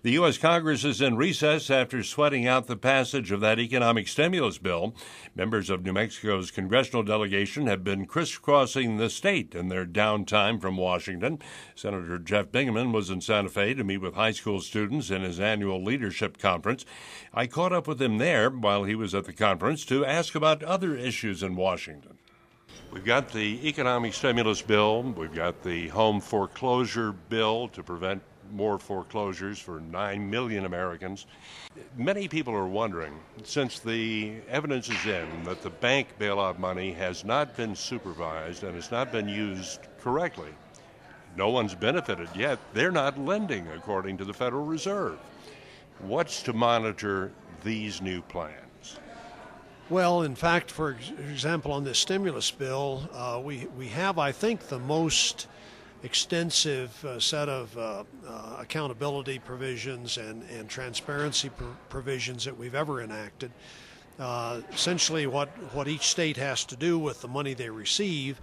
The U.S. Congress is in recess after sweating out the passage of that economic stimulus bill. Members of New Mexico's congressional delegation have been crisscrossing the state in their downtime from Washington. Senator Jeff Bingaman was in Santa Fe to meet with high school students in his annual leadership conference. I caught up with him there while he was at the conference to ask about other issues in Washington. We've got the economic stimulus bill. We've got the home foreclosure bill to prevent more foreclosures for 9 million Americans. Many people are wondering, since the evidence is in that the bank bailout money has not been supervised and has not been used correctly, no one's benefited yet. They're not lending, according to the Federal Reserve. What's to monitor these new plans? Well, in fact, for example, on this stimulus bill, we have, I think, the most extensive set of accountability provisions and transparency provisions that we've ever enacted. Essentially, what each state has to do with the money they receive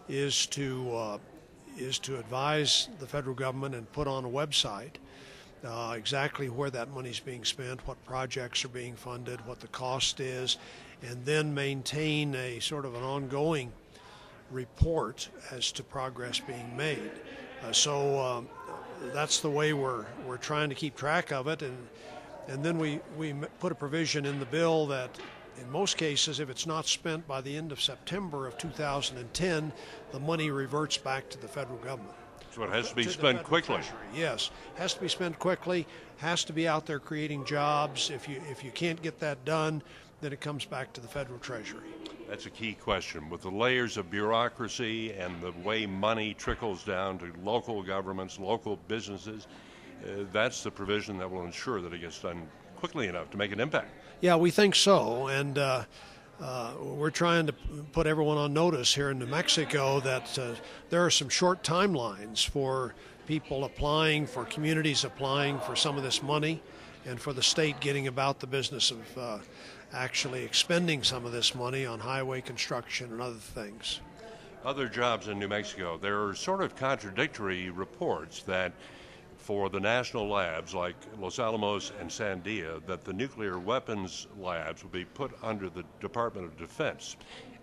is to advise the federal government and put on a website exactly where that money is being spent, what projects are being funded, what the cost is, and then maintain a sort of an ongoing report as to progress being made. So that's the way we're trying to keep track of it, and then we put a provision in the bill that in most cases, if it's not spent by the end of September of 2010, the money reverts back to the federal government. So it has to be spent quickly. Treasury. Yes, has to be spent quickly, has to be out there creating jobs. If you can't get that done, then it comes back to the federal treasury. That's a key question. With the layers of bureaucracy and the way money trickles down to local governments, local businesses, that's the provision that will ensure that it gets done quickly enough to make an impact. Yeah, we think so, and we're trying to put everyone on notice here in New Mexico that there are some short timelines for people applying, for communities applying for some of this money, and for the state getting about the business of actually expending some of this money on highway construction and other things. Other jobs in New Mexico, there are sort of contradictory reports that for the national labs like Los Alamos and Sandia, that the nuclear weapons labs will be put under the Department of Defense.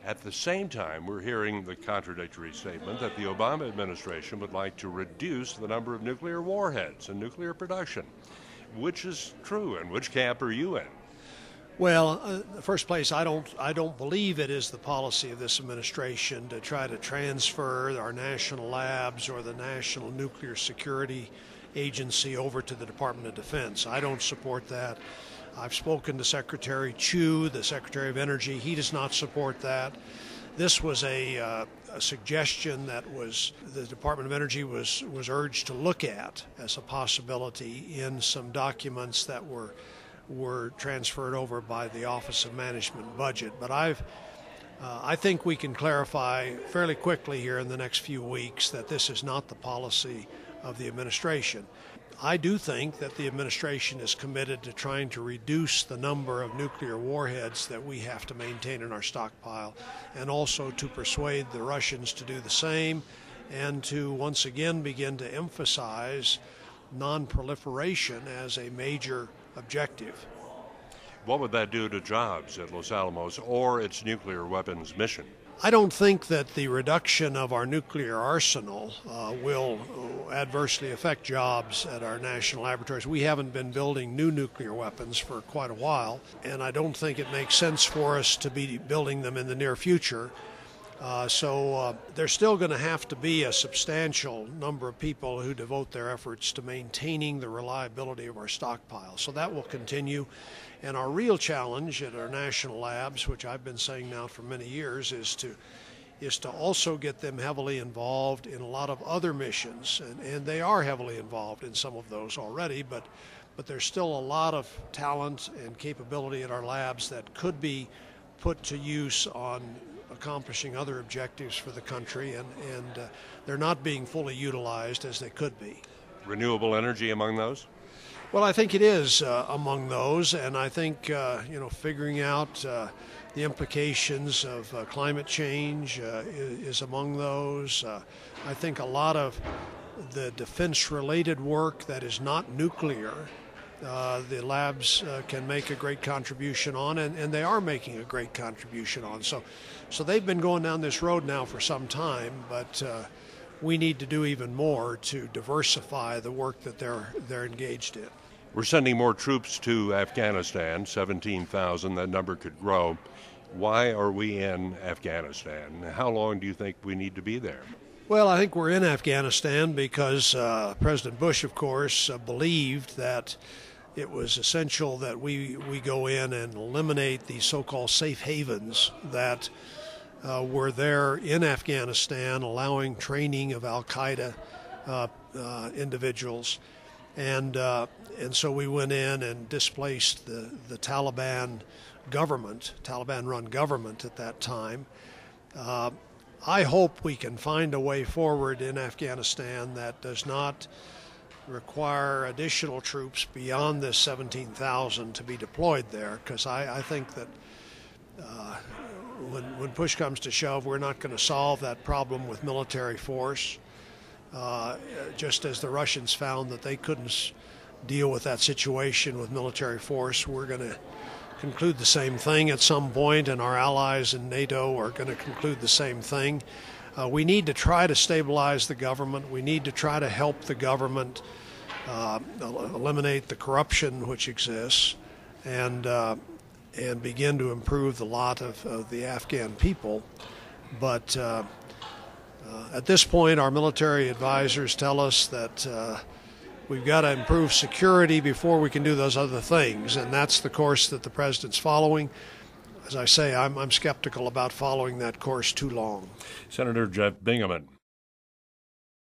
At the same time, we're hearing the contradictory statement that the Obama administration would like to reduce the number of nuclear warheads and nuclear production. Which is true, and which camp are you in? Well, in the first place, I don't believe it is the policy of this administration to try to transfer our national labs or the National Nuclear Security Agency over to the Department of Defense. I don't support that. I've spoken to Secretary Chu, the Secretary of Energy. He does not support that. This was a suggestion that the Department of Energy was urged to look at as a possibility in some documents that were transferred over by the Office of Management and Budget. But I think we can clarify fairly quickly here in the next few weeks that this is not the policy of the administration. I do think that the administration is committed to trying to reduce the number of nuclear warheads that we have to maintain in our stockpile, and also to persuade the Russians to do the same, and to once again begin to emphasize non-proliferation as a major objective. What would that do to jobs at Los Alamos or its nuclear weapons mission? I don't think that the reduction of our nuclear arsenal will adversely affect jobs at our national laboratories. We haven't been building new nuclear weapons for quite a while, and I don't think it makes sense for us to be building them in the near future. So there's still going to have to be a substantial number of people who devote their efforts to maintaining the reliability of our stockpile. So that will continue. And our real challenge at our national labs, which I've been saying now for many years, is to also get them heavily involved in a lot of other missions. And they are heavily involved in some of those already, but there's still a lot of talent and capability at our labs that could be put to use on accomplishing other objectives for the country, and they're not being fully utilized as they could be. Renewable energy among those? Well, I think it is among those, and I think figuring out the implications of climate change is among those. I think a lot of the defense-related work that is not nuclear, the labs can make a great contribution on, and they are making a great contribution on. So they've been going down this road now for some time, but we need to do even more to diversify the work that they're engaged in. We're sending more troops to Afghanistan, 17,000. That number could grow. Why are we in Afghanistan? How long do you think we need to be there? Well, I think we're in Afghanistan because President Bush, of course, believed that it was essential that we go in and eliminate these so-called safe havens that were there in Afghanistan, allowing training of al-Qaeda individuals. And so we went in and displaced the Taliban government, Taliban-run government at that time. I hope we can find a way forward in Afghanistan that does not require additional troops beyond this 17,000 to be deployed there, because I think that when push comes to shove, we're not going to solve that problem with military force. Just as the Russians found that they couldn't deal with that situation with military force, we're going to conclude the same thing at some point, and our allies in NATO are going to conclude the same thing. We need to try to stabilize the government. We need to try to help the government eliminate the corruption which exists, and begin to improve the lot of the Afghan people. But at this point, our military advisors tell us that we've got to improve security before we can do those other things, and that's the course that the president's following. As I say, I'm skeptical about following that course too long. Senator Jeff Bingaman.